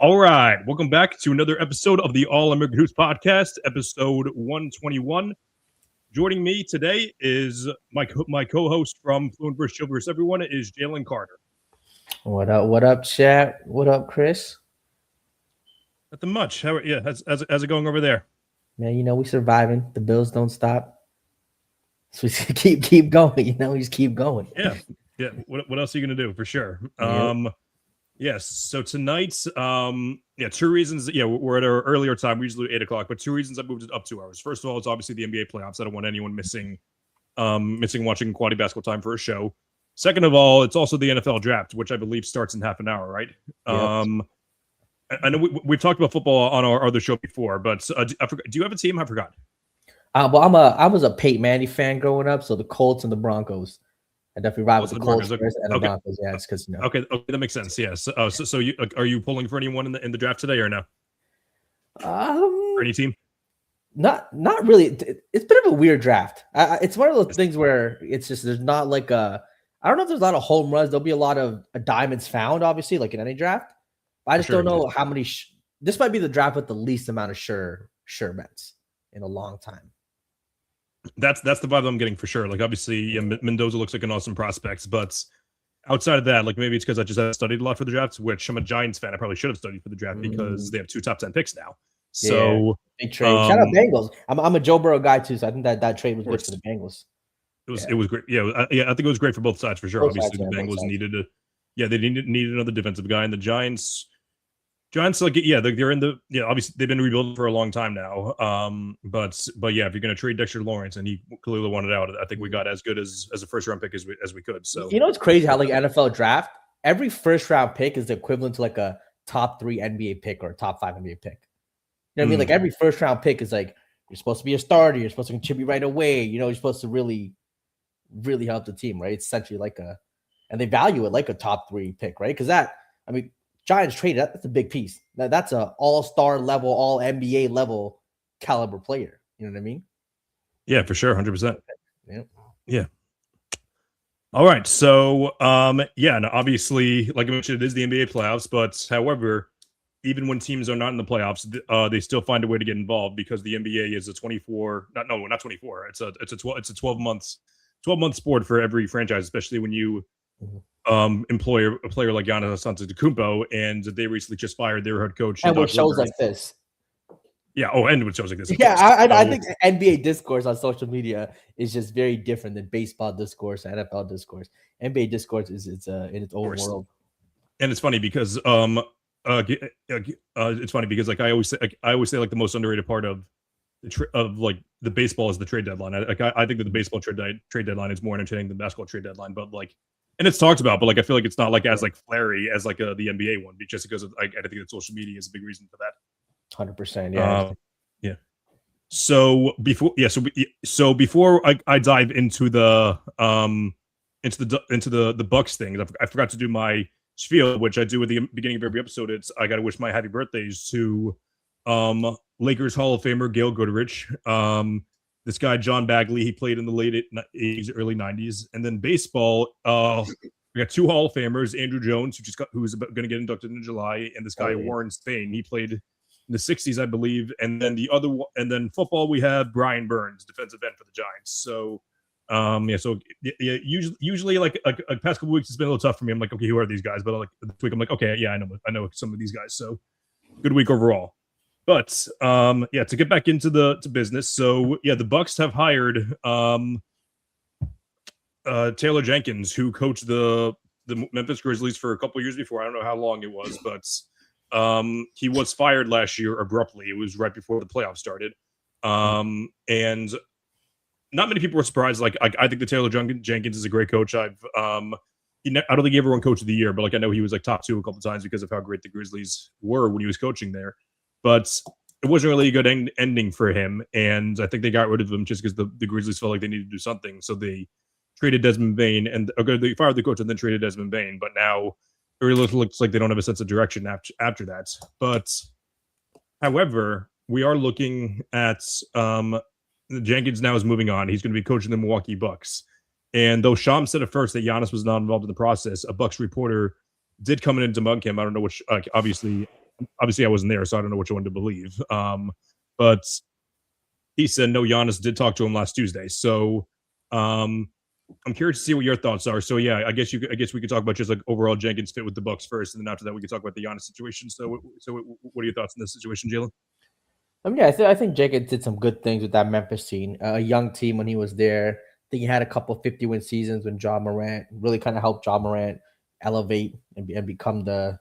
All right. Welcome back to another episode of the All American Hoops Podcast, episode 121. Joining me today is my co-host from Fluent vs. Chill vs. Everyone is Jalen Carter. What up? What up, chat? What up, Chris? Nothing much. How's it going over there? Man, we surviving. The Bills don't stop. So we keep going. We just keep going. Yeah. What else are you gonna do? For sure. Yes. So tonight, 2 reasons. Yeah, we're at our earlier time. We usually 8 o'clock, but 2 reasons I moved it up 2 hours. First of all, it's obviously the NBA playoffs. I don't want anyone missing watching quality basketball time for a show. Second of all, it's also the NFL draft, which I believe starts in half an hour, right? Yep. I know we've talked about football on our other show before, but I forgot. Do you have a team? I forgot. Well, I was a Peyton Manning fan growing up, so the Colts and the Broncos. I definitely ride with the Colts first and the Broncos. Yeah, it's because Okay, that makes sense. Yes. So you are you pulling for anyone in the draft today or no? For any team? Not really. It's a bit of a weird draft. It's one of those things where it's just there's not like a. I don't know if there's a lot of home runs. There'll be a lot of diamonds found, obviously, like in any draft. I just don't know how many. This might be the draft with the least amount of sure bets in a long time. That's the vibe I'm getting for sure. Like obviously, Mendoza looks like an awesome prospect, but outside of that, like maybe it's because I just haven't studied a lot for the draft. Which I'm a Giants fan. I probably should have studied for the draft because they have 2 top 10 picks now. So big trade. Shout out Bengals. I'm a Joe Burrow guy too, so I think that trade was good for the Bengals. It was great. Yeah, I think it was great for both sides for sure. Obviously, the Bengals needed they needed another defensive guy, and the Giants, like they're in the obviously they've been rebuilding for a long time now. But yeah, if you're gonna trade Dexter Lawrence and he clearly wanted out, I think we got as good as a first round pick as we could. So it's crazy how like NFL draft, every first round pick is the equivalent to like a top 3 NBA pick or a top 5 NBA pick. You know what I mean? Like every first round pick is like you're supposed to be a starter, you're supposed to contribute right away. You're supposed to really help the team, right? It's essentially like and they value it like a top 3 pick, right? Because Giants traded that's a big piece. That's a all-star level, all NBA level caliber player. You know what I mean? Yeah, for sure, 100%. Yeah. All right, so and obviously, like I mentioned, it is the NBA playoffs. But however, even when teams are not in the playoffs, they still find a way to get involved because the NBA is a 24. Not 24. It's a 12 months. 12-month sport for every franchise, especially when you employ a player like Giannis Antetokounmpo, and they recently just fired their head coach. And with shows like this. Yeah. Oh, and with shows like this. Yeah, I think NBA discourse on social media is just very different than baseball discourse, NFL discourse. NBA discourse is in its own world. And it's funny because like I always say like the most underrated part of like the baseball is the trade deadline. I think that the baseball trade deadline is more entertaining than the basketball trade deadline, but like, and it's talked about, but like I feel like it's not like as like flary as like the NBA one, just because of I think that social media is a big reason for that. 100%, yeah. Yeah. So before I dive into the Bucks thing, I forgot to do my spiel, which I do at the beginning of every episode. It's I got to wish my happy birthdays to Lakers Hall of Famer Gail Goodrich, this guy John Bagley. He played in the late 80s, early 90s, and then baseball. We got 2 Hall of Famers: Andrew Jones, who's going to get inducted in July, and this guy Warren Spain. He played in the 60s, I believe. And then football, we have Brian Burns, defensive end for the Giants. So, usually like past couple weeks, it's been a little tough for me. I'm like, okay, who are these guys? But like this week, I'm like, okay, yeah, I know some of these guys. So, good week overall. But to get back into to business. So the Bucks have hired Taylor Jenkins, who coached the Memphis Grizzlies for a couple of years before. I don't know how long it was, but he was fired last year abruptly. It was right before the playoffs started. And not many people were surprised. Like I think that Taylor Jenkins is a great coach. I don't think he ever won Coach of the Year, but like I know he was like top 2 a couple of times because of how great the Grizzlies were when he was coaching there. But it wasn't really a good ending for him, and I think they got rid of him just because the Grizzlies felt like they needed to do something. So they traded Desmond Bain, and they fired the coach and then traded Desmond Bain. But now it really looks like they don't have a sense of direction after that. But however, we are looking at Jenkins now is moving on. He's going to be coaching the Milwaukee Bucks. And though Shams said at first that Giannis was not involved in the process, a Bucks reporter did come in and debunk him. I don't know which, obviously, obviously I wasn't there, so I don't know which one to believe. But he said no. Giannis did talk to him last Tuesday, so I'm curious to see what your thoughts are. So yeah, I guess we could talk about just like overall Jenkins fit with the Bucks first, and then after that we could talk about the Giannis situation. So what are your thoughts on this situation, Jalen? I mean, yeah, I think Jenkins did some good things with that Memphis team. A young team when he was there. I think he had a couple 50-win seasons when Ja Morant really kind of helped Ja Morant elevate and become the,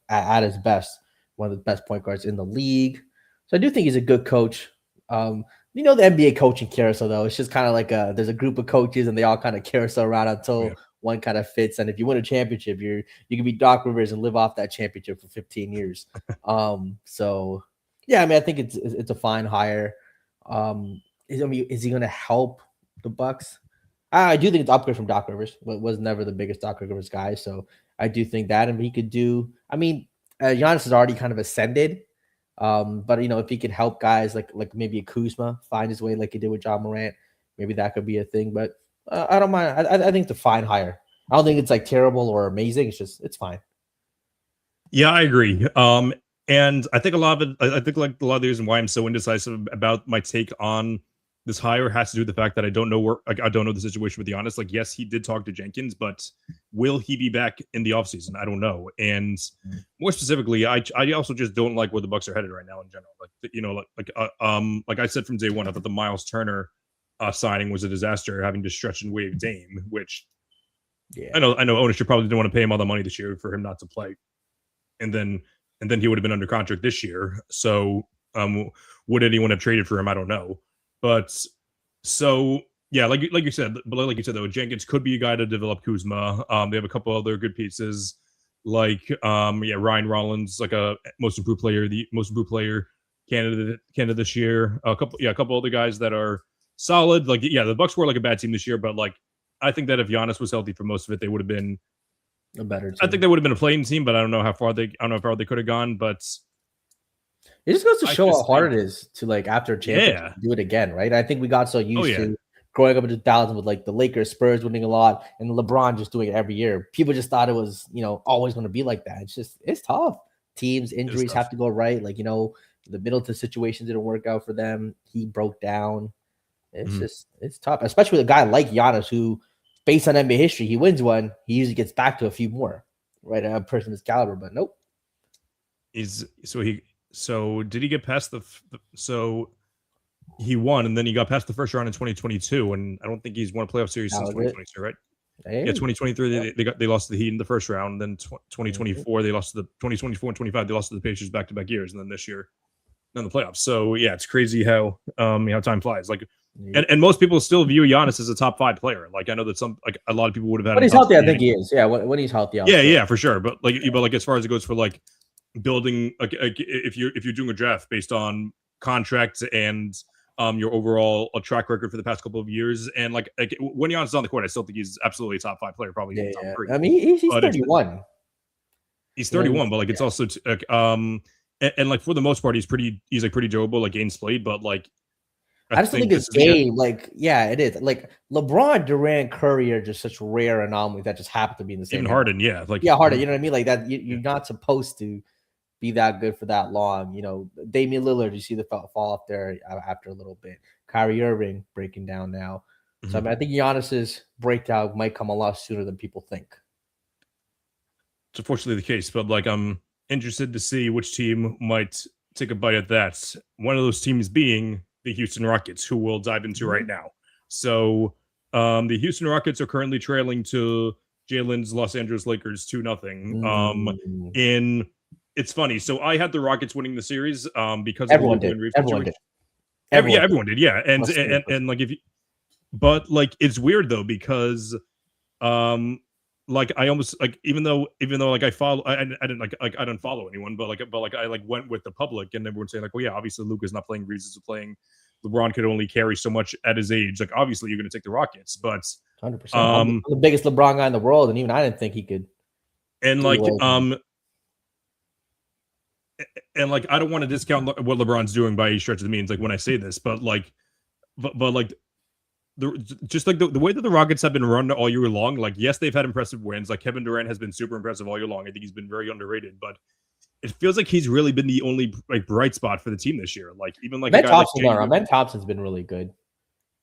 at his best, one of the best point guards in the league. So I do think he's a good coach. The NBA coaching carousel, though, it's just kind of like there's a group of coaches and they all kind of carousel around until one kind of fits. And if you win a championship, you can be Doc Rivers and live off that championship for 15 years. So yeah, I mean, I think it's a fine hire. Is he going to help the Bucks? I do think it's an upgrade from Doc Rivers. Was never the biggest Doc Rivers guy, so I do think that, and he could do. I mean, Giannis has already kind of ascended, but if he could help guys like maybe a Kuzma find his way like he did with Ja Morant, maybe that could be a thing. But I don't mind. I think it's a fine hire. I don't think it's like terrible or amazing. It's fine. Yeah, I agree. And I think a lot of the reason why I'm so indecisive about my take on this hire has to do with the fact that I don't know the situation with Giannis. Like, yes, he did talk to Jenkins, but will he be back in the offseason? I don't know. And more specifically, I also just don't like where the Bucks are headed right now in general. Like I said from day one, I thought the Miles Turner signing was a disaster, having to stretch and waive Dame, which I know ownership probably didn't want to pay him all the money this year for him not to play. And then he would have been under contract this year. So would anyone have traded for him? I don't know. But so yeah, like you said, though, Jenkins could be a guy to develop Kuzma. They have a couple other good pieces, like Ryan Rollins, like a most improved player candidate this year. A couple other guys that are solid. Like the Bucks were like a bad team this year, but like I think that if Giannis was healthy for most of it, they would have been a better team. I think they would have been a playing team, but I don't know how far they could have gone. But it just goes to show how hard it is to, like, after a championship, do it again, right? I think we got so used to growing up in 2000 with like the Lakers, Spurs winning a lot, and LeBron just doing it every year. People just thought it was, always going to be like that. It's tough. Teams, injuries have to go right. Like, the Middleton situation didn't work out for them. He broke down. It's tough, especially with a guy like Giannis, who, based on NBA history, he wins one, he usually gets back to a few more, right? A person of his caliber, but nope. So did he get past so he won, and then he got past the first round in 2022, and I don't think he's won a playoff series since 2022, right? Hey. Yeah, 2023 they lost to the Heat in the first round, and then 2024 they lost to the 2024 and 25 they lost to the Pacers back-to-back years, and then this year in the playoffs. So yeah, it's crazy how time flies. Like, and most people still view Giannis as a top 5 player. Like, I know that a lot of people would have had. When he's healthy, I think he is. Yeah, when he's healthy. Yeah, for sure. But as far as it goes for like building, like if you're doing a draft based on contracts and your overall track record for the past couple of years, and like when Giannis is on the court, I still think he's absolutely a top 5 player, probably even top 3. I mean, he's 31. He's 31, but like it's also and like for the most part, he's pretty durable, like games played, but like I just think his game, it is. Like LeBron, Durant, Curry are just such rare anomalies that just happen to be in the same. Even Harden, Harden. You know what I mean? Like that, you're not supposed to be that good for that long. Damian Lillard, you see the fall off there after a little bit. Kyrie Irving breaking down now. Mm-hmm. So I mean, I think Giannis's breakdown might come a lot sooner than people think. It's unfortunately the case, but like I'm interested to see which team might take a bite at that. One of those teams being the Houston Rockets, who we'll dive into right now. So the Houston Rockets are currently trailing to Jalen's Los Angeles Lakers 2-0. It's funny. So I had the Rockets winning the series because everyone did. Everyone did. Everyone did. Yeah, and like but like it's weird though because like I almost like even though like I didn't follow anyone, but I like went with the public and everyone saying like, well, yeah, obviously Luka's not playing, Reeves is playing. LeBron could only carry so much at his age. Like obviously you're going to take the Rockets, but 100%. I'm the biggest LeBron guy in the world, and even I didn't think he could. And like and like I don't want to discount what LeBron's doing by any stretch of the means, like when I say this, but like the way that the Rockets have been run all year long, like yes, they've had impressive wins. Like Kevin Durant has been super impressive all year long. I think he's been very underrated, but it feels like he's really been the only like bright spot for the team this year. Like even like Ben a guy like Thompson, Ben Thompson's been really good.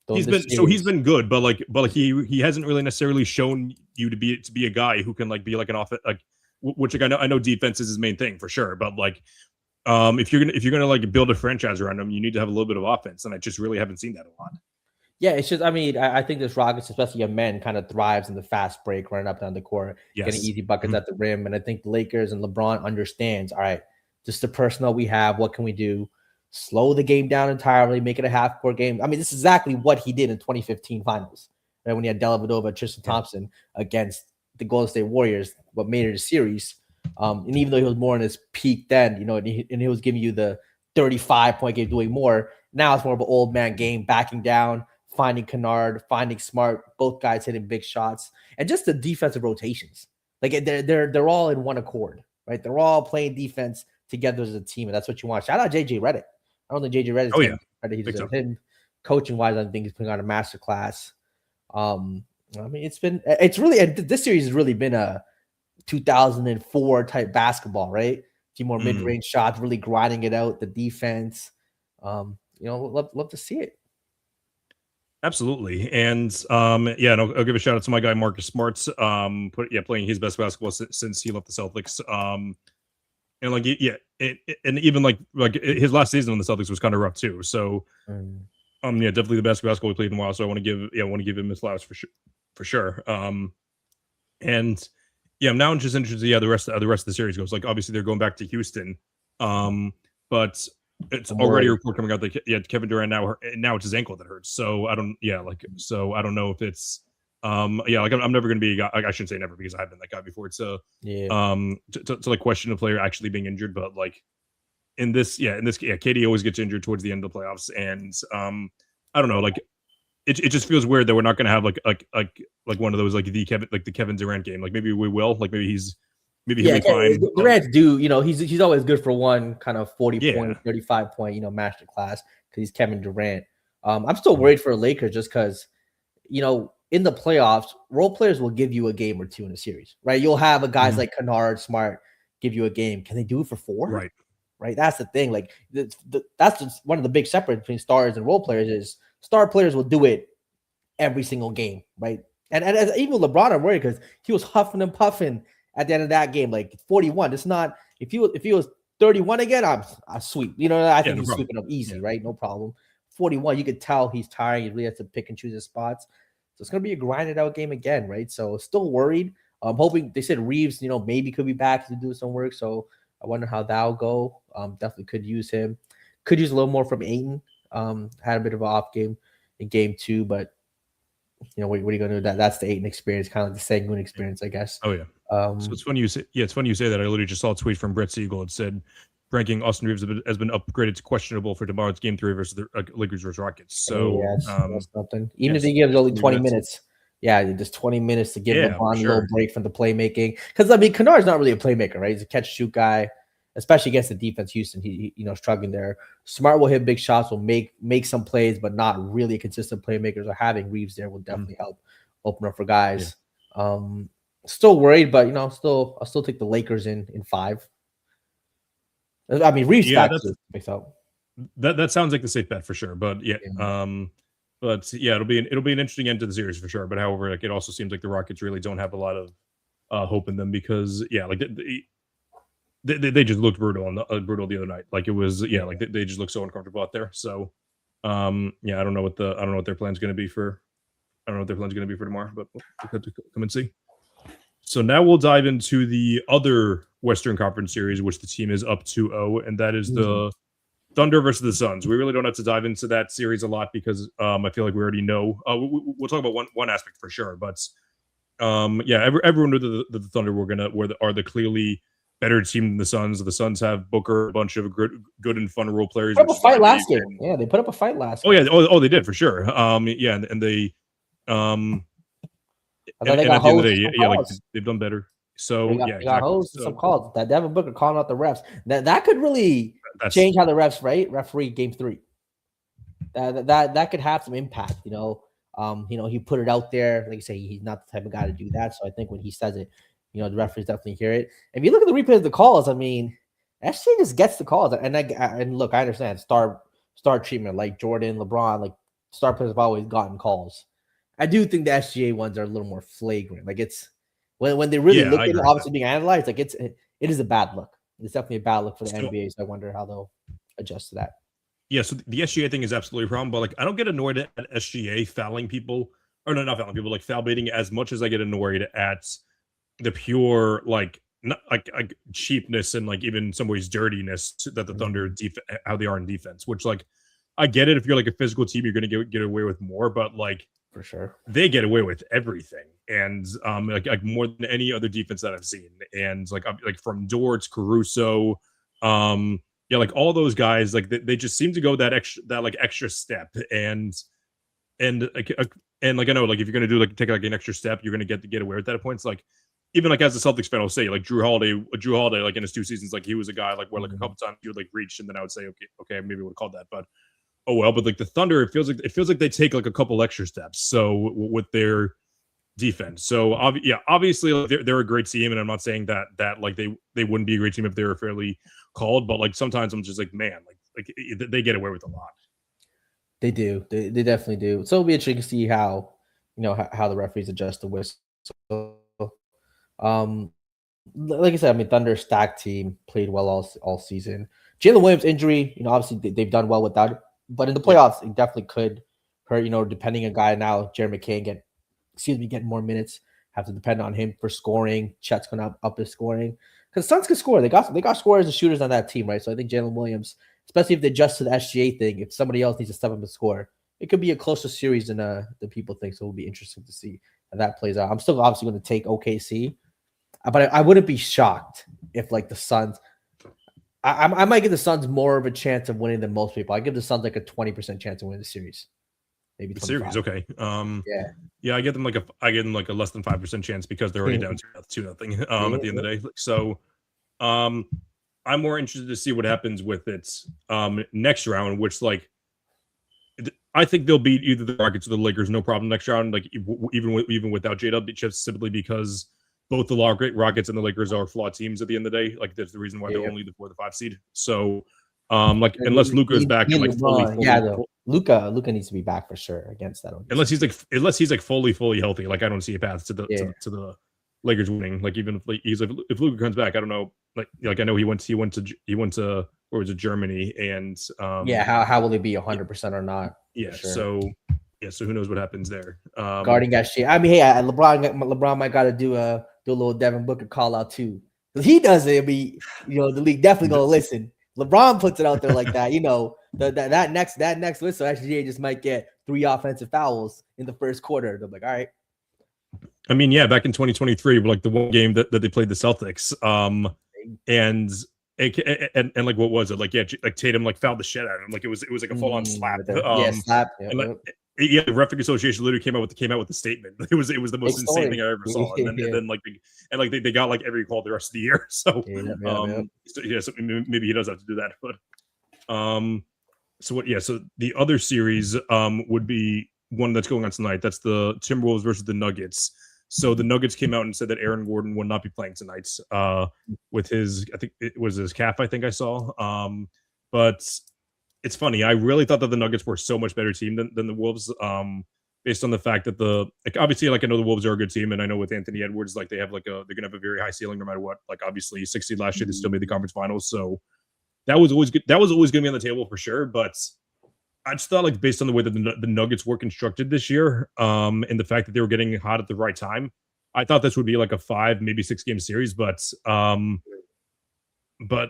He's been good, but he hasn't really necessarily shown you to be a guy who can like be like an offense like which like I know defense is his main thing for sure, but like if you're gonna like build a franchise around him, you need to have a little bit of offense, and I just really haven't seen that a lot. Yeah, it's just, I mean, I think this Rockets, especially a men, kind of thrives in the fast break, running up down the court, getting easy buckets at the rim. And I think the Lakers and LeBron understands, all right, just the personnel we have, what can we do? Slow the game down entirely, make it a half-court game. I mean, this is exactly what he did in 2015 finals, right? When he had Dellavedova and Tristan Thompson against the Golden State Warriors, what made it a series. And even though he was more in his peak then, you know, and he was giving you the 35-point game, doing more, now it's more of an old man game, backing down, finding Kennard, finding Smart, both guys hitting big shots, and just the defensive rotations. Like they're all in one accord, right? They're all playing defense together as a team, and that's what you want. Shout out JJ Redick. I don't think JJ Redick. He deserves him. Coaching wise, I think he's putting on a master class. I mean, it's really, this series has really been a 2004 type basketball, right? A few more mid-range shots, really grinding it out. The defense, you know, love to see it. Absolutely. And I'll give a shout out to my guy Marcus Smart's playing his best basketball since he left the Celtics. And like and even like his last season on the Celtics was kind of rough too. So definitely the best basketball he played in a while. So I want to give him his flowers for sure. And I'm now just interested to see how the rest of the series goes. Like obviously they're going back to Houston. But it's already a report coming out that Kevin Durant now it's his ankle that hurts. So I don't know if it's I'm never gonna be a guy. I shouldn't say never because I have been that guy before. It's to like question a player actually being injured, but like in this KD always gets injured towards the end of the playoffs, and I don't know, like it just feels weird that we're not gonna have like one of those like the Kevin Durant game. Like maybe we will, like maybe he'll be fine. Durant's due, you know, he's always good for one kind of 40 point, 35 point, you know, master class because he's Kevin Durant. I'm still worried for the Lakers just because, you know, in the playoffs, role players will give you a game or two in a series, right? You'll have a guys like Kennard, Smart give you a game. Can they do it for 4? Right. That's the thing. Like that's just one of the big separates between stars and role players is star players will do it every single game, right? And even LeBron, I'm worried because he was huffing and puffing at the end of that game, like 41. It's not if he was 31 again, I sweep. You know, I think he's sweeping up easy, right? No problem. 41, you could tell he's tired. He really has to pick and choose his spots. So it's gonna be a grinded out game again, right? So still worried. I'm hoping they said Reeves, you know, maybe could be back to do some work. So I wonder how that'll go. Definitely could use him. Could use a little more from Ayton. Had a bit of an off game in game 2, but you know, what are you gonna do? That's the Ayton experience, kind of like the Sengun experience, I guess. Oh yeah. So it's funny you say that. I literally just saw a tweet from Brett Siegel. It said ranking Austin Reeves has been upgraded to questionable for tomorrow's game 3 versus the Lakers versus Rockets. So that's something. Even if he gives only 20 minutes. Yeah, just 20 minutes to give LeBron a little break from the playmaking. Because I mean, Kennard's not really a playmaker, right? He's a catch-shoot guy, especially against the defense. Houston, he struggling there. Smart will hit big shots, will make some plays, but not really a consistent playmaker. So having Reeves there will definitely help open up for guys. Still worried, but I'll still take the Lakers in 5. I mean, Reeves back too. That sounds like the safe bet for sure. But it'll be an interesting end to the series for sure. But however, like it also seems like the Rockets really don't have a lot of hope in them because they just looked brutal the other night. Like it was they just look so uncomfortable out there. So I don't know what their plan's going to be for. I don't know what their plan's going to be for tomorrow, but we'll have to come and see. So now we'll dive into the other Western Conference series, which the team is up 2-0, and that is the Thunder versus the Suns. We really don't have to dive into that series a lot because I feel like we already know. We'll talk about one aspect for sure, but everyone knew that the Thunder are the clearly better team than the Suns. The Suns have Booker, a bunch of good and fun role players. They put up a fight last game. Yeah, they put up a fight last game. Oh, they did for sure. And they at the end of the day, they've done better. So they got hosts some calls. That Devin Booker calling out the refs. That could really change how the refs referee game 3. That could have some impact. He put it out there. Like you say, he's not the type of guy to do that. So I think when he says it, the referees definitely hear it. If you look at the replay of the calls, I mean, SGA just gets the calls, and look, I understand star treatment like Jordan, LeBron, like star players have always gotten calls. I do think the SGA ones are a little more flagrant. Like it's when they really look I at it, agree with obviously being analyzed, like it is a bad look. It's definitely a bad look for the that. So, NBA. So I wonder how they'll adjust to that. yeah, so the SGA thing is absolutely a problem, but like I don't get annoyed at SGA fouling people, or no, not fouling people, like foul baiting as much as I get annoyed at the pure like not like cheapness and like even some ways dirtiness that the Thunder how they are in defense. Which like I get it if you're like a physical team, you're gonna get away with more, but like For sure, they get away with everything, and like more than any other defense that I've seen, and like from Dort, Caruso, yeah, like all those guys, like they just seem to go that extra step, and like and like I know like if you're gonna do like take like an extra step, you're gonna get away with that at points. Like even like as a Celtics fan, I'll say like Drew Holiday, like in his 2 seasons, like he was a guy like where like a couple times he would like reach, and then I would say okay, maybe I would have called that, but oh well. But like the Thunder, it feels like they take like a couple extra steps. So with their defense, so obviously like, they're a great team, and I'm not saying that like they wouldn't be a great team if they were fairly called, but like sometimes I'm just like man, like they get away with a lot. they do. They definitely do. So it'll be interesting to see how how the referees adjust the whistle. Um, like I said, I mean, Thunder stacked team, played well all season. Jalen Williams injury, obviously they've done well without it, but in the playoffs, it definitely could hurt. Depending on a guy now, Jerry McCain getting more minutes. Have to depend on him for scoring. Chet's gonna up his scoring because Suns can score. They got scorers and shooters on that team, right? So I think Jalen Williams, especially if they adjust to the SGA thing, if somebody else needs to step up and score, it could be a closer series than people think. So it'll be interesting to see how that plays out. I'm still obviously going to take OKC. But I wouldn't be shocked if like the Suns. I might give the Suns more of a chance of winning than most people. I give the Suns like a 20% chance of winning the series. Maybe 25. Series, okay. Yeah, I give them like a less than 5% chance because they're already down 2-0 at the end of the day. So I'm more interested to see what happens with it next round, which like I think they'll beat either the Rockets or the Lakers no problem next round, like even without J-Dub, just simply because both the Rockets and the Lakers are flawed teams at the end of the day. Like that's the reason why they're only the 4 or the 5 seed. So like unless Luka is back and like fully Luka needs to be back for sure against that. Unless he's like fully healthy, like I don't see a path to the Lakers winning. Like even if Luka comes back, I don't know. Like I know he went to where was it, Germany, and how will it be 100% or not? Yeah, sure. So who knows what happens there? Guarding that shit. I mean, hey, LeBron might got to do a little Devin Booker call out too. If he does it, the league definitely gonna listen. LeBron puts it out there like that. That next whistle, SGA just might get 3 offensive fouls in the first quarter. They're like, all right. I mean, yeah, back in 2023, like the one game that they played the Celtics, and like what was it? Like like Tatum like fouled the shit out of him. Like it was like a full on slap. Slap. The Referee Association literally came out with a statement. It was the most insane thing I ever saw. And then they got like every call the rest of the year. So so maybe he does have to do that. But so the other series would be one that's going on tonight. That's the Timberwolves versus the Nuggets. So the Nuggets came out and said that Aaron Gordon will not be playing tonight with his, I think it was his calf, I think I saw. But it's funny. I really thought that the Nuggets were so much better team than the Wolves, based on the fact that obviously I know the Wolves are a good team, and I know with Anthony Edwards, like they have they're gonna have a very high ceiling no matter what. Like obviously 60 last year, they still made the conference finals, so that was always good. That was always gonna be on the table for sure. But I just thought like based on the way that the Nuggets were constructed this year, and the fact that they were getting hot at the right time, I thought this would be like a 5, maybe 6 game series, but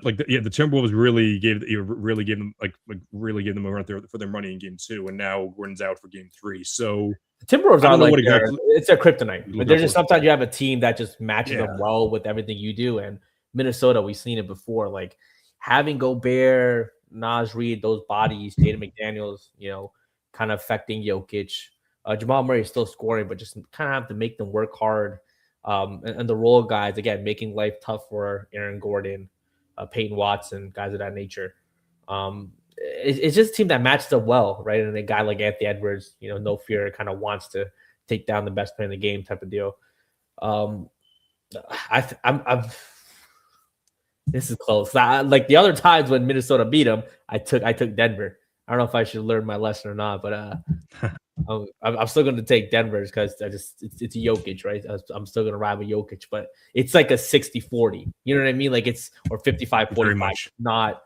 like the Timberwolves really gave them a run for their money in game 2, and now Gordon's out for game 3. So the Timberwolves are like it's a kryptonite. But there's just sometimes you have a team that just matches them well with everything you do. And Minnesota, we've seen it before, like having Gobert, Naz Reid, those bodies, Jaden McDaniels, kind of affecting Jokic. Jamal Murray is still scoring, but just kind of have to make them work hard. And the role guys, again, making life tough for Aaron Gordon, Peyton Watson, guys of that nature. It's just a team that matches up well, right? And a guy like Anthony Edwards, no fear, kind of wants to take down the best player in the game type of deal. This is close. Like the other times when Minnesota beat them, I took Denver. I don't know if I should learn my lesson or not, but I'm still going to take Denver because it's Jokic, right? I'm still going to ride with Jokic, but it's like a 60-40. You know what I mean? Like it's or 55-45, not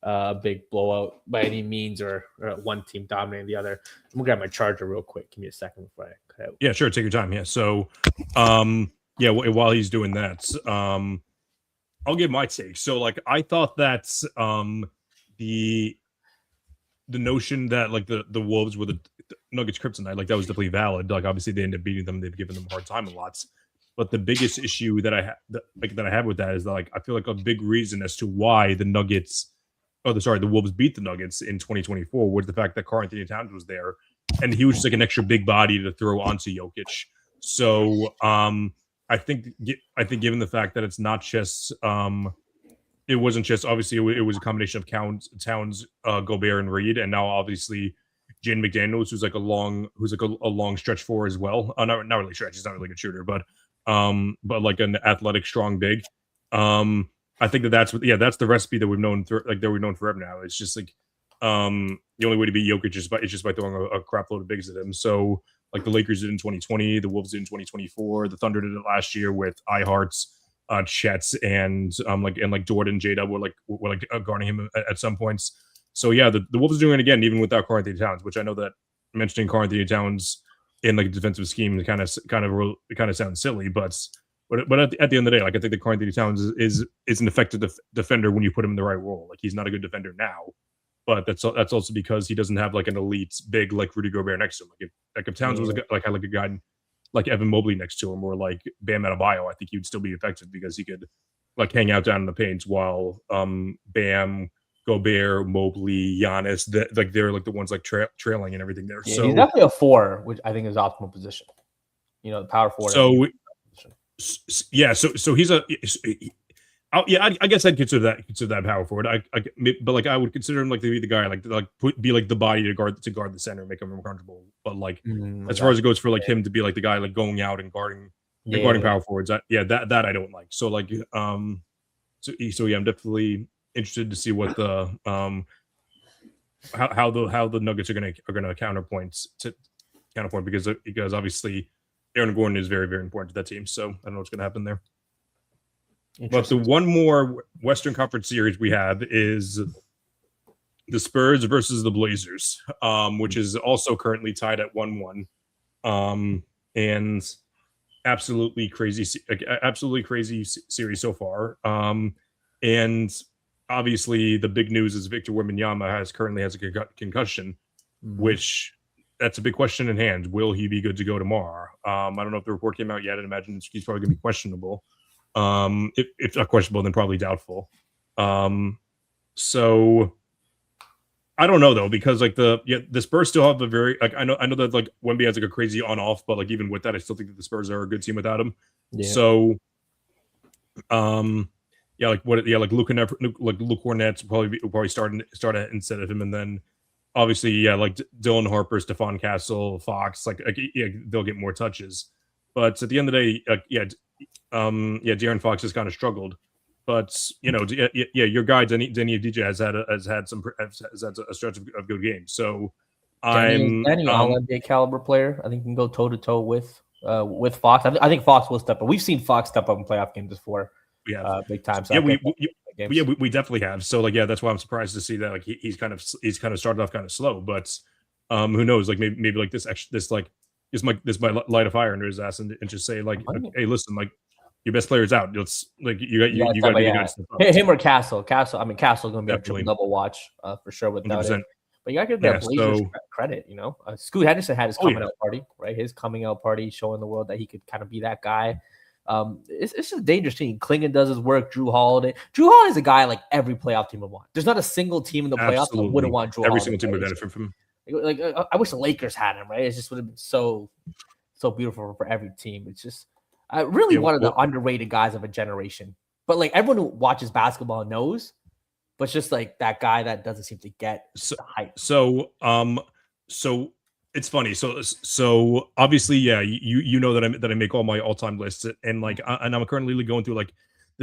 a big blowout by any means or one team dominating the other. I'm going to grab my charger real quick. Give me a second before I cut out. Yeah, sure. Take your time. Yeah. So, while he's doing that, I'll give my take. So, like, I thought that the notion that like the Wolves were the Nuggets kryptonite, like that was definitely valid. Like, obviously they ended up beating them. They've given them a hard time a lot. But the biggest issue that I have with that is that, like, I feel like a big reason as to why the Wolves beat the Nuggets in 2024 was the fact that Karl Anthony Towns was there, and he was just like an extra big body to throw onto Jokic. So, I think given the fact that it's not just it wasn't just obviously it was a combination of Towns, Gobert, and Reed, and now obviously Jaden McDaniels, who's like a long stretch four as well. Not really stretch; he's not really a good shooter, but like an athletic, strong big. I think that's the recipe that we've known forever now. It's just like the only way to beat Jokic is by throwing a crap load of bigs at him. So, like the Lakers did in 2020, the Wolves did in 2024, the Thunder did it last year with Iharts, Chet's, and Jordan, J-Dub were guarding him at some points. So yeah, the Wolves are doing it again, even without Karl Anthony Towns, which I know that mentioning Karl Anthony Towns in like a defensive scheme kind of sounds silly, but at the end of the day, like I think that Karl Anthony Towns is an effective defender when you put him in the right role. Like he's not a good defender now, but that's also because he doesn't have like an elite big like Rudy Gobert next to him. If Towns was had a guy like Evan Mobley next to him or like Bam Adebayo, I think he would still be effective because he could like hang out down in the paint while Bam, Gobert, Mobley, Giannis, they're like the ones like trailing and everything there. Yeah, so he's definitely a 4, which I think is optimal position. You know, the power forward. So he's I guess I'd consider that power forward. But like I would consider him like to be the guy be like the body to guard the center, make him more comfortable. But like as far as it goes for like him to be like the guy like going out and guarding power forwards, that I don't like. So like I'm definitely interested to see what the how the Nuggets are gonna counterpoint because obviously Aaron Gordon is very, very important to that team. So I don't know what's gonna happen there. But the one more Western Conference series we have is the Spurs versus the Blazers, which is also currently tied at 1-1, and absolutely crazy series so far. And obviously the big news is Victor Wembanyama currently has a concussion, which that's a big question in hand. Will he be good to go tomorrow? I don't know if the report came out yet. I imagine he's probably going to be questionable. If not questionable, then probably doubtful. So I don't know though, because like the Spurs still have a very like I know that like Wemby has like a crazy on off, but like even with that, I still think that the Spurs are a good team without him. Yeah. So, Luke Cornet's will probably start instead of him, and then obviously like Dylan Harper, Stephon Castle, Fox, they'll get more touches. But at the end of the day, De'Aaron Fox has kind of struggled. But your guy Denny DJ has had a stretch of good games. So Denny all-NBA caliber player. I think can go toe to toe with Fox. I think Fox will step up. We've seen Fox step up in playoff games before. Big time. So we definitely have. So that's why I'm surprised to see that like he's kind of started off kind of slow. But who knows? Like maybe like this might light a fire under his ass and just say like, hey, listen, like your best player's out. It's like you got him or Castle. I mean, Castle's gonna be a triple double watch for sure without it. But you gotta give that Blazers credit. You know, Scoot Henderson had his coming out party, right? His coming out party showing the world that he could kind of be that guy. It's just a dangerous team. Klingon does his work. Drew Holiday is a guy like every playoff team would want. There's not a single team in the playoffs that wouldn't want Drew. Every Holiday, single team would benefit from him. Like I wish the Lakers had him, right? It just would have been so beautiful for every team. It's just really one of the underrated guys of a generation. But like everyone who watches basketball knows, but it's just like that guy that doesn't seem to get the hype. So it's funny. So obviously, you know that I make all my all-time lists, and like and I'm currently going through like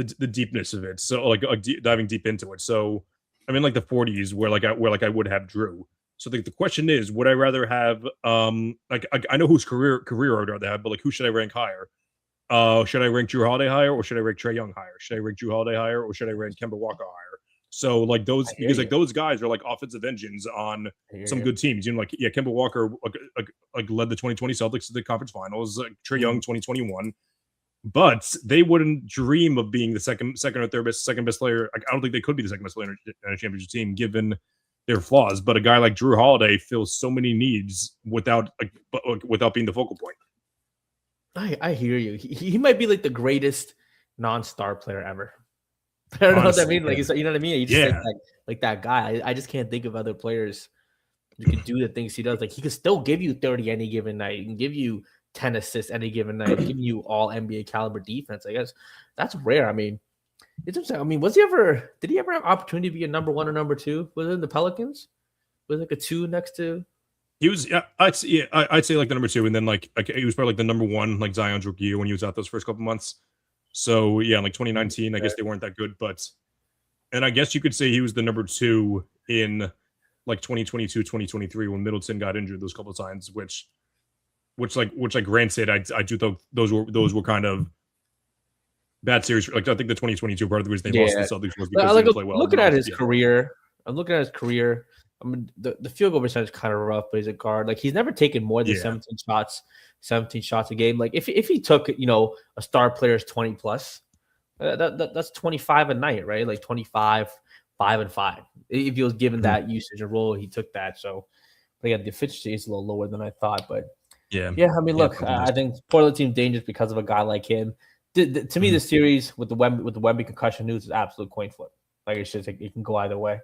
the deepness of it. So like diving deep into it. So I'm in like the 40s where I would have Drew. So the question is, would I rather have like I know whose career I would rather have, but like who should I rank higher? Should I rank Drew Holiday higher, or should I rank Trae Young higher? Should I rank Drew Holiday higher, or should I rank Kemba Walker higher? So like those, because like those guys are like offensive engines on some good teams. You know, like Kemba Walker like led the 2020 Celtics to the conference finals. Trae Young 2021, but they wouldn't dream of being the second or second best player. Like, I don't think they could be the second best player in a championship team given their flaws. But a guy like Drew Holiday fills so many needs without being the focal point. I hear you. He might be like the greatest non-star player ever. I don't know what I mean. Like, you know what I mean? You just like that guy. I just can't think of other players who can do the things he does. Like, he could still give you 30 any given night. He can give you 10 assists any given night, give you all NBA caliber defense. I guess that's rare. I mean, it's interesting. I mean, did he ever have opportunity to be a number 1 or number 2? Was it in the Pelicans? Was like a 2 next to? He was, I'd say like the number 2, and then like he was probably like the number 1, like Zion's rookie year when he was out those first couple months. So yeah, like 2019, I guess they weren't that good, and I guess you could say he was the number 2 in like 2022, 2023 when Middleton got injured those couple of times, which granted, I do think those were kind of bad series. Like I think the 2022 part of the reason they lost the Celtics was because they didn't play well. Looking at his career, I'm looking at his career. I mean, the field goal percentage is kind of rough, but he's a guard. Like, he's never taken more than 17 shots a game. Like, if he took, a star player's 20 plus, that's 25 a night, right? Like 25, 5 and 5. If he was given that usage and role, he took that. So, but yeah, the efficiency is a little lower than I thought. But yeah. I mean, look, I think Portland team's dangerous because of a guy like him. To me, the series with the Wemby concussion news is absolute coin flip. Like, it's just it can go either way.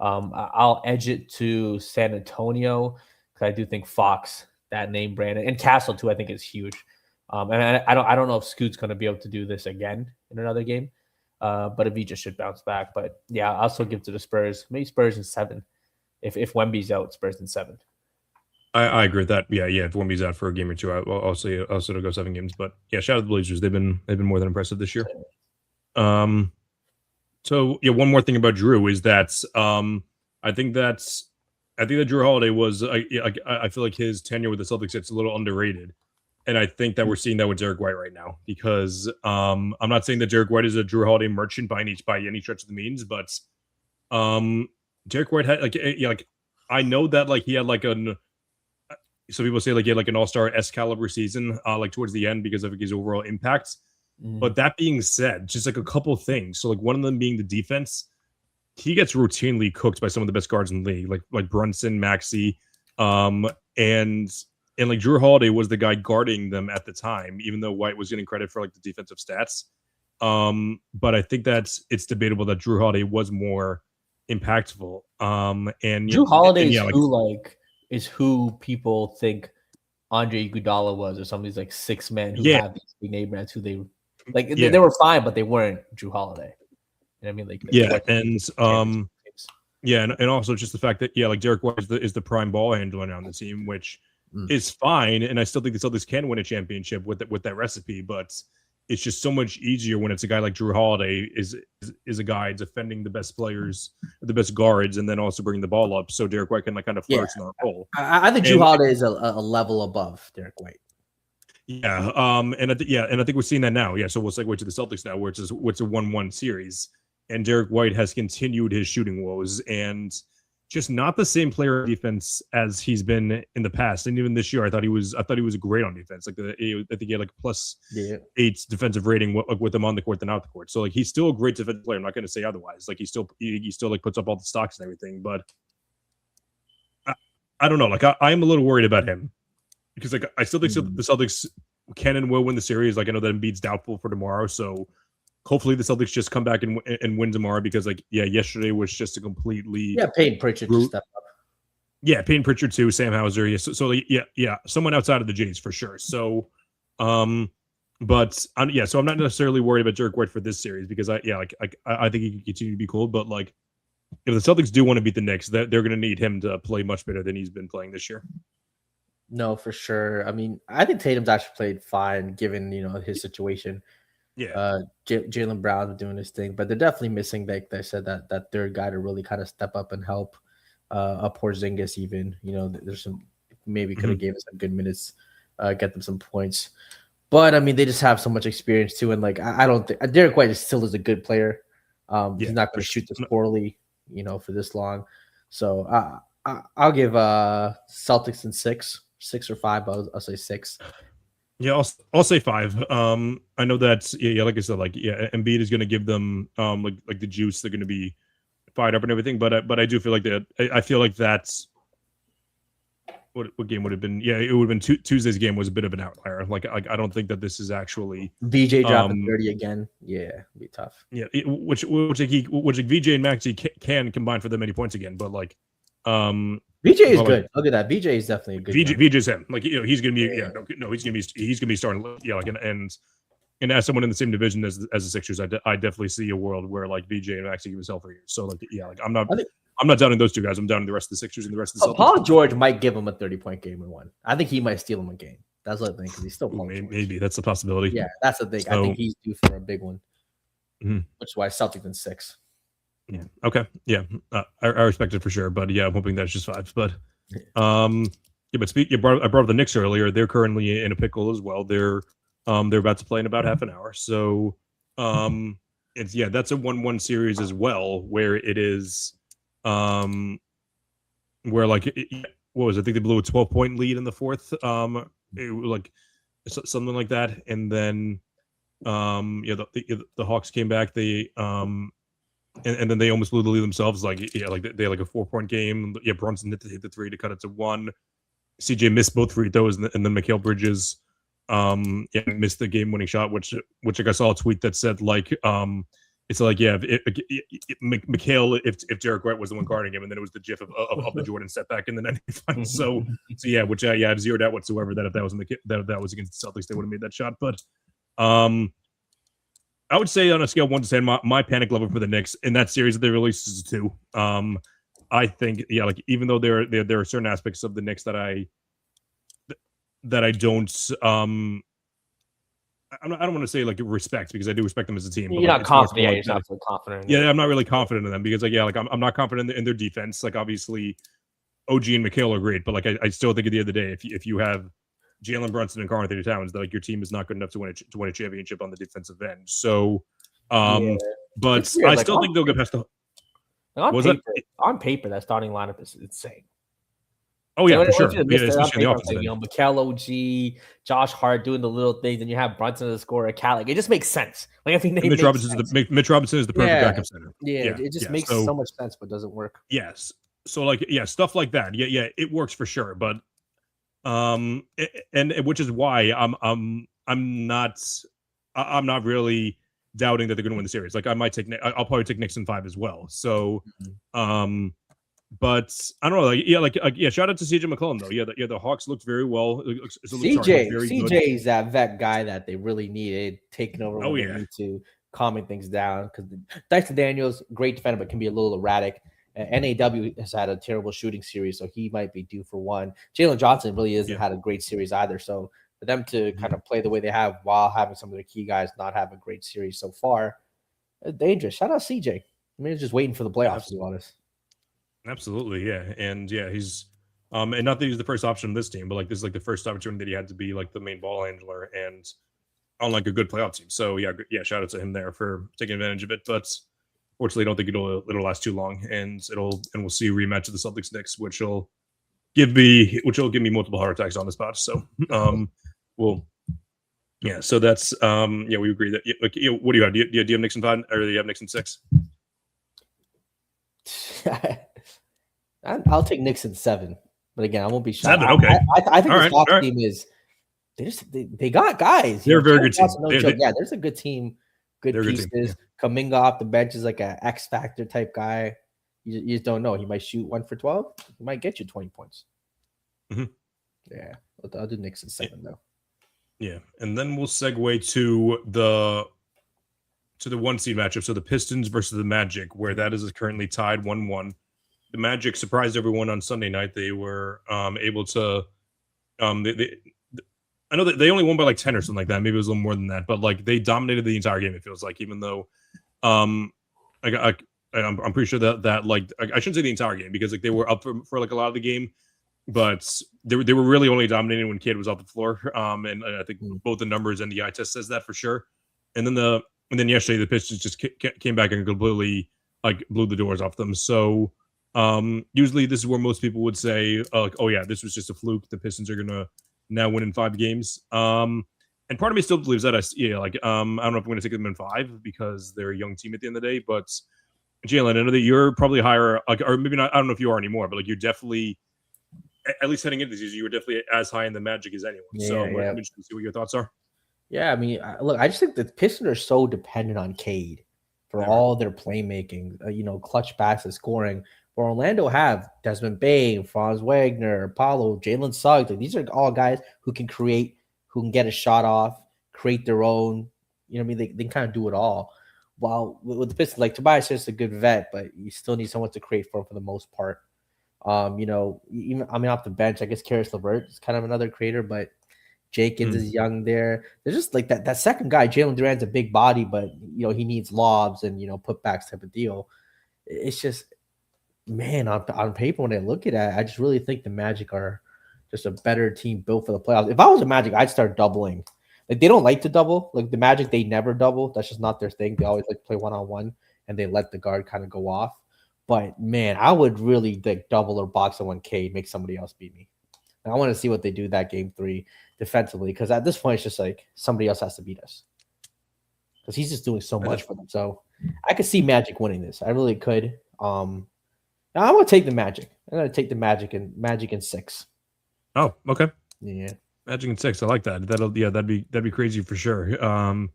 I'll edge it to San Antonio because I do think Fox, that name brand, and Castle too, I think is huge. And I don't know if Scoot's going to be able to do this again in another game, but Avicii should bounce back. But yeah, I'll also give to the Spurs. Maybe Spurs in 7. If Wemby's out, Spurs in 7. I agree with that. Yeah. If Wemby's out for a game or two, I'll say it'll go 7 games. But yeah, shout out to the Blazers. They've been more than impressive this year. So yeah, one more thing about Drew is that I think that Drew Holiday was I feel like his tenure with the Celtics it's a little underrated, and I think that we're seeing that with Derek White right now because I'm not saying that Derek White is a Drew Holiday merchant by any stretch of the means, but Derek White had I know that like he had like some people say like he had like an all-star caliber season like towards the end because of his overall impact. But that being said, just like a couple of things. So like one of them being the defense, he gets routinely cooked by some of the best guards in the league, like Brunson, Maxey, and like Drew Holiday was the guy guarding them at the time, even though White was getting credit for like the defensive stats. But I think it's debatable that Drew Holiday was more impactful. And Drew Holiday is who people think Andre Iguodala was, or some of these like 6 men who have these big name brands who they. Like they were fine, but they weren't Drew Holiday. You know what I mean? And also just the fact that like Derek White is the prime ball handler now on the team, which is fine. And I still think the Celtics can win a championship with that recipe, but it's just so much easier when it's a guy like Drew Holiday is a guy defending the best players, the best guards, and then also bringing the ball up, so Derek White can like kind of flourish in that role. I think Drew Holiday is a level above Derek White. Yeah, and I think we're seeing that now. Yeah, so we'll segue to the Celtics now, where it's a 1-1 series, and Derek White has continued his shooting woes, and just not the same player on defense as he's been in the past. And even this year, I thought he was great on defense. Like I think he had like +8 defensive rating with him on the court than out the court. So like he's still a great defensive player. I'm not going to say otherwise. Like he still like puts up all the stocks and everything, but I don't know. Like I'm a little worried about him. Because like I still think the Celtics can and will win the series. Like I know that Embiid's doubtful for tomorrow, so hopefully the Celtics just come back and win tomorrow. Because like yesterday was just a completely Peyton Pritchard to step up. Yeah, Peyton Pritchard too, Sam Hauser. Yeah, so like, someone outside of the Jays for sure. So, but so I'm not necessarily worried about Derek White for this series because I think he can continue to be cool. But like if the Celtics do want to beat the Knicks, they're going to need him to play much better than he's been playing this year. No, for sure. I mean, I think Tatum's actually played fine given, his situation. Jalen Brown doing his thing, but they're definitely missing, like I said, that third guy to really kind of step up and help. Up Porzingis even, there's some maybe could have gave us some good minutes, get them some points. But I mean, they just have so much experience too, and like I don't think Derek White still is a good player. He's not going to shoot this poorly, for this long. So I'll give Celtics in 6 or 5. I'll say 6. Yeah, I'll say 5. I know that like I said, Embiid is going to give them like the juice. They're going to be fired up and everything, but I do feel like that. I feel like that's what game would have been. Yeah, it would have been Tuesday's game was a bit of an outlier. Like I don't think that this is actually VJ dropping 30 again. Yeah, it'd be tough. Yeah, which VJ and Maxey can combine for them many points again, but like VJ is good. Look at that. VJ is definitely a good. VJ's him. Like he's gonna be he's gonna be starting. Yeah, like and as someone in the same division as the Sixers, I definitely see a world where like VJ and Maxey give himself for years. So like I'm not doubting those two guys. I'm doubting the rest of the Sixers and the rest of the Celtics. Paul George might give him a 30-point game in one. I think he might steal him a game. That's the thing because he's still Paul George. Maybe that's a possibility. Yeah, that's the thing. So, I think he's due for a big one, which is why Celtics in 6. Yeah. Okay. Yeah. I respect it for sure, but yeah, I'm hoping that's just 5. But but I brought up the Knicks earlier. They're currently in a pickle as well. They're about to play in about half an hour. So that's a 1-1 series as well, where it is where like what was it? I think they blew a 12-point lead in the fourth. It was like something like that, and then the Hawks came back. They and then they almost blew the lead themselves. Like they had like a 4-point game. Yeah, Brunson hit the 3 to cut it to 1. CJ missed both free throws, and then Mikal Bridges missed the game-winning shot, which like I saw a tweet that said like it's like Mikal if Derek White was the one guarding him, and then it was the GIF of the Jordan setback in the 95. So yeah, which I had zeroed out whatsoever that if that was that was against the Celtics, they would have made that shot. But I would say on a scale of 1 to 10, my panic level for the Knicks in that series that they released is 2. I think like even though there are certain aspects of the Knicks that I don't I don't want to say like respect because I do respect them as a team. You're not confident. Yeah, you're not so confident. Yeah, I'm not really confident in them because I'm not confident in their defense. Like obviously, OG and Mikal are great, but like I still think at the end of the day, if you have Jalen Brunson and Karl Anthony Towns, that like your team is not good enough to win a championship on the defensive end. So, but I still think they'll get past the. On paper, that starting lineup is insane. Oh yeah, for sure. Especially in the offense. Mikal, OG, Josh Hart doing the little things, and you have Brunson as a scorer, Cal. Like it just makes sense. Like I think Mitch Robinson is the perfect backup center. Yeah, it just makes so much sense, but doesn't work. Yes. So like stuff like that. Yeah, it works for sure. But and which is why I'm not really doubting that they're going to win the series. Like I'll probably take Knicks in 5 as well. So but I don't know. Shout out to CJ McCollum though. The Hawks looked very well. CJ is that vet guy that they really needed taking over when they need to calming things down. Because Dyson Daniels, great defender, but can be a little erratic. NAW has had a terrible shooting series, so he might be due for one. Jalen Johnson really hasn't had a great series either. So for them to kind of play the way they have while having some of the key guys not have a great series so far, dangerous. Shout out CJ. I mean, he's just waiting for the playoffs, to be honest. Absolutely, yeah. And he's and not that he's the first option of this team, but like this is like the first opportunity that he had to be like the main ball handler and on like a good playoff team. So yeah, shout out to him there for taking advantage of it. But fortunately, I don't think it'll last too long, and we'll see a rematch of the Celtics Knicks, which will give me multiple heart attacks on the spot. So so that's we agree that what do you have? Do you have Knicks in 5 or do you have Knicks in 6? I'll take Knicks in 7, but again, I won't be shocked. 7, okay. I think the Hawks team is they got guys. They're a very good team. There's a good team, good pieces. Kuminga off the bench is like an X factor type guy. You just don't know. He might shoot 1 for 12. He might get you 20 points. Mm-hmm. Yeah, I'll do Knicks in 7 though. Yeah, and then we'll segue to the 1 seed matchup. So the Pistons versus the Magic, where that is currently tied 1-1. The Magic surprised everyone on Sunday night. They were able to I know that they only won by like 10 or something like that. Maybe it was a little more than that, but like they dominated the entire game. It feels like, even though, I'm pretty sure that like I shouldn't say the entire game because like they were up for like a lot of the game, but they were really only dominating when Cade was off the floor. And I think both the numbers and the eye test says that for sure. And then yesterday the Pistons just came back and completely like blew the doors off them. So usually this is where most people would say like, oh yeah, this was just a fluke. The Pistons are gonna now win in 5 games. And part of me still believes that. I don't know if I'm going to take them in 5 because they're a young team at the end of the day. But Jalen, I know that you're probably higher, like, or maybe not. I don't know if you are anymore, but like you're definitely, at least heading into this season, you were definitely as high in the Magic as anyone. So I'm interested to see what your thoughts are. Yeah, I mean, look, I just think the Pistons are so dependent on Cade for all their playmaking, clutch baskets, scoring. For Orlando have Desmond Bane, Franz Wagner, Apollo, Jalen Suggs. Like, these are all guys who can create, who can get a shot off, create their own. You know what I mean? They can kind of do it all. While with the Pistons, like Tobias is a good vet, but you still need someone to create for the most part. Even off the bench, I guess Karis LeVert is kind of another creator, but Jenkins is young there. There's just like that second guy, Jalen Duran's a big body, but he needs lobs and putbacks type of deal. It's just, man, on paper when I look at it, I just really think the Magic are just a better team built for the playoffs. If I was a Magic, I'd start doubling. Like, they don't like to double. Like the Magic, they never double. That's just not their thing. They always like to play 1-on-1 and they let the guard kind of go off. But man, I would really like double or box on 1K, make somebody else beat me. And I want to see what they do that game 3 defensively, because at this point it's just like somebody else has to beat us because he's just doing so much for them. So I could see Magic winning this. I really could. I'm gonna take the Magic. I'm gonna take the Magic in 6. Oh, okay. Yeah, Magic in 6. I like that. That'd be crazy for sure. And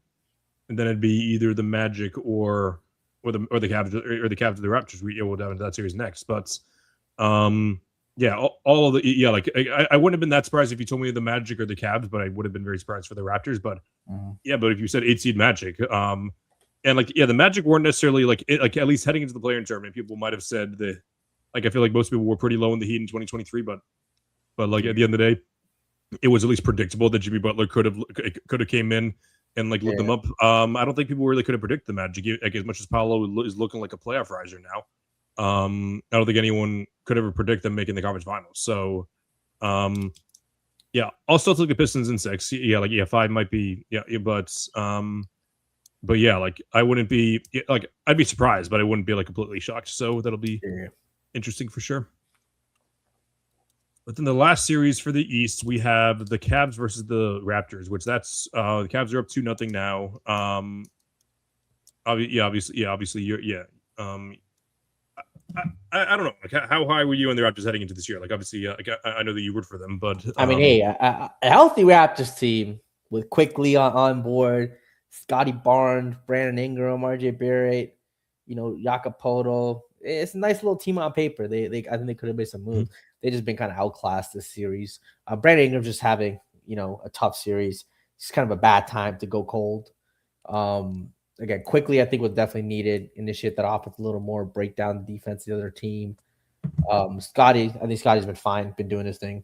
then it'd be either the Magic or the Cavs or the Cavs or the Raptors. We'll dive into that series next, but all of the like I wouldn't have been that surprised if you told me the Magic or the Cavs, but I would have been very surprised for the Raptors. But but if you said 8 seed Magic, and the Magic weren't necessarily like at least heading into the play-in tournament, people might have said that. Like, I feel like most people were pretty low in the Heat in 2023, but like at the end of the day, it was at least predictable that Jimmy Butler could have came in and like lit them up. I don't think people really could have predicted the Magic, like, as much as Paolo is looking like a playoff riser now. I don't think anyone could ever predict them making the conference finals. So, I'll still take the Pistons in 6. 5 might be but like I wouldn't be like I'd be surprised, but I wouldn't be like completely shocked. So that'll be interesting for sure. But then the last series for the East, we have the Cavs versus the Raptors, which that's the Cavs are up 2-0 now. Obviously, you're I don't know. Like, how high were you on the Raptors heading into this year? Like, obviously, I know that you root for them, but I mean, a healthy Raptors team with Quickly on board, Scotty Barnes, Brandon Ingram, RJ Barrett, Jacopoto. It's a nice little team on paper. I think they could have made some moves. They just been kind of outclassed this series. Brandon Ingram just having a tough series. It's kind of a bad time to go cold. Again, Quickly I think was definitely needed. Initiate that offense a little more, break down the defense of the other team. Scotty, I think Scotty's been fine, been doing his thing.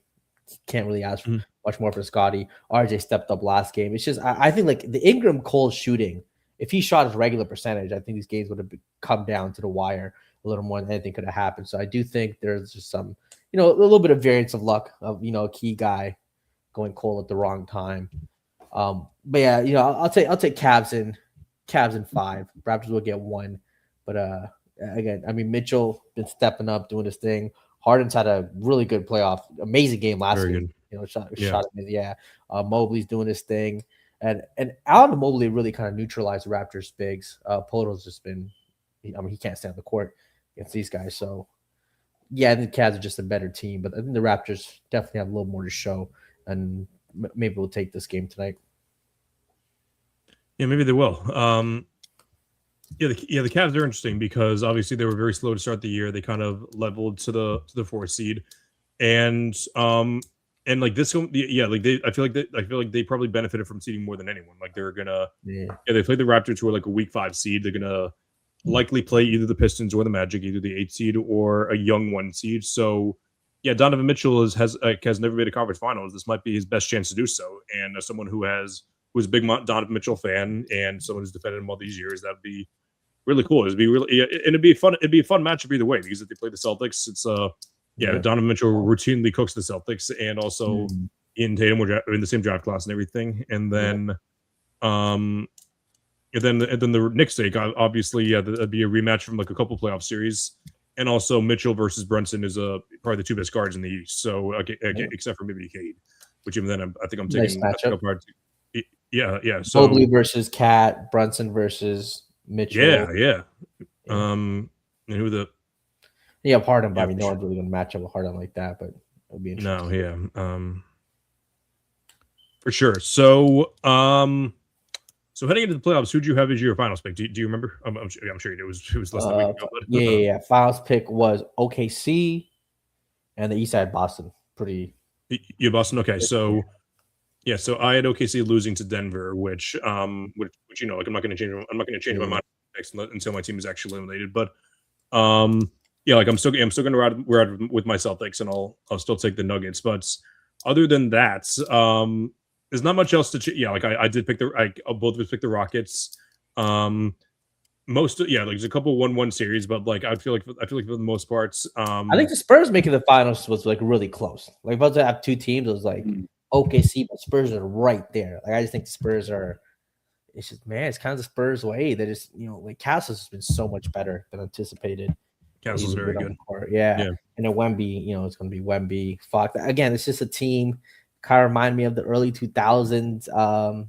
Can't really ask for much more for Scotty. RJ stepped up last game. It's just I think like the Ingram Cole shooting, if he shot his regular percentage, I think these games would have come down to the wire a little more than anything could have happened. So I do think there's just some, a little bit of variance of luck of, a key guy going cold at the wrong time. But yeah, I'll take Cavs in 5. Raptors will get 1. But again, I mean, Mitchell been stepping up, doing his thing. Harden's had a really good playoff, amazing game last week. Shot Mobley's doing his thing. And Allen Mobley really kind of neutralized the Raptors' bigs. Poto's just been, he can't stay on the court against these guys. So, yeah, I think the Cavs are just a better team. But I think the Raptors definitely have a little more to show. And maybe we'll take this game tonight. Yeah, maybe they will. The Cavs are interesting because obviously they were very slow to start the year. They kind of leveled to the 4th seed. And like this one, I feel like they probably benefited from seeding more than anyone. Like they're gonna, they played the Raptors who are like a week 5 seed. They're gonna likely play either the Pistons or the Magic, either the 8 seed or a young 1 seed. So yeah, Donovan Mitchell has never made a conference finals. This might be his best chance to do so. And as someone who's a big Donovan Mitchell fan and someone who's defended him all these years, that'd be really cool. It'd be really, and it'd be fun. It'd be a fun matchup either way because if they play the Celtics, it's Donovan Mitchell routinely cooks the Celtics, and also Ian Tatum were in the same draft class and everything. And then, and then the Knicks' sake, obviously, that'd be a rematch from like a couple playoff series. And also Mitchell versus Brunson is probably the two best guards in the East. So except for maybe Cade, which even then I think I'm taking matchup. Yeah. So Mobley versus Cat, Brunson versus Mitchell. Yeah. And who the Harden, but I mean, no one's really gonna match up with Harden like that, but it'll be interesting. For sure. So so heading into the playoffs, who'd you have as your finals pick? Do you remember? I'm sure you do. It was less than a week ago. But, yeah. Finals pick was OKC, and the East side Boston. Pretty. Yeah, Boston. Okay, so so I had OKC losing to Denver, which like I'm not going to change. I'm not going to change my mind until my team is actually eliminated. But like I'm still going to ride with my Celtics, and I'll still take the Nuggets. But other than that, there's not much else to like I did pick both of us picked the Rockets. There's a couple 1-1 series, but like I feel like for the most parts, I think the Spurs making the finals was like really close. Like about to have two teams, it was like OKC, but Spurs are right there. Like I just think the Spurs are. It's just it's kind of the Spurs way. They just like Castle's has been so much better than anticipated. Castle's very good. Yeah. And then Wemby, it's going to be Wemby. Fuck again. It's just a team. Kind of remind me of the early 2000s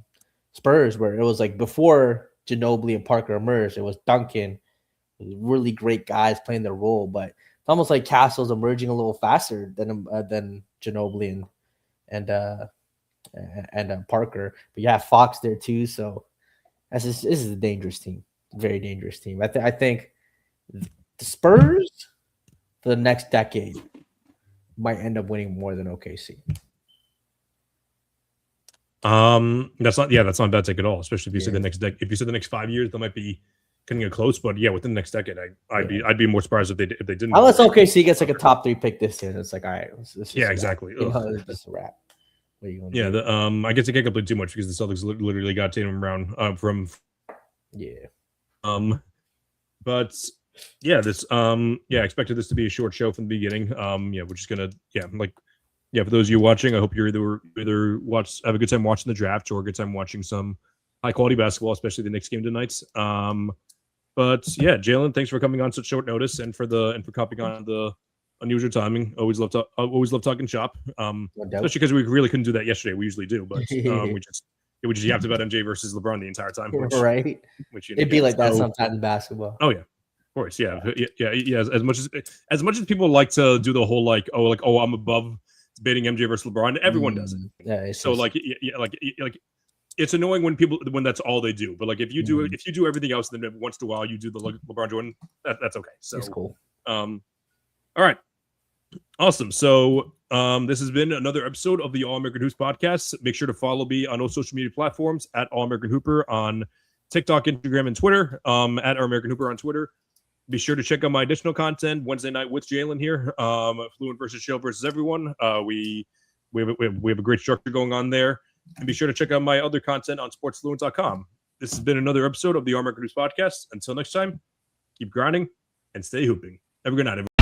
Spurs, where it was like before Ginobili and Parker emerged. It was Duncan, it was really great guys playing their role, but it's almost like Castle's emerging a little faster than Ginobili and Parker. But you have Fox there too, so this is a dangerous team, very dangerous team. I think the Spurs for the next decade might end up winning more than OKC. That's not a bad take at all, especially if you say the next if you said the next 5 years, that might be getting close. But within the next decade, I'd be more surprised if they didn't. Unless OKC gets like a top 3 pick this year, it's like all right, exactly. It's just a wrap. What are you gonna do? I guess I can't complain too much because the Celtics literally got Tatum Brown from. But this I expected this to be a short show from the beginning. We're just gonna for those of you watching, I hope you're either have a good time watching the draft or a good time watching some high quality basketball, especially the Knicks game tonight. But Jalen, thanks for coming on such short notice and for copying on the unusual timing. Always love talking shop. Especially because we really couldn't do that yesterday. We usually do, but we just yapped about MJ versus LeBron the entire time. Which it'd be like that sometimes in basketball. Oh yeah. Of course, yeah. As much as people like to do the whole I'm above debating MJ versus LeBron, everyone does it. Yeah. So it's annoying when that's all they do. But like if you do everything else, then once in a while you do the LeBron Jordan, that's okay. So it's cool. All right, awesome. So this has been another episode of the All American Hoops podcast. Make sure to follow me on all social media platforms at All American Hooper on TikTok, Instagram, and Twitter. At Our American Hooper on Twitter. Be sure to check out my additional content Wednesday night with Jalen here. Fluent versus Chill versus everyone. We have a great structure going on there. And be sure to check out my other content on sportsfluent.com. This has been another episode of the All American Hoops podcast. Until next time, keep grinding and stay hooping. Have a good night, everyone.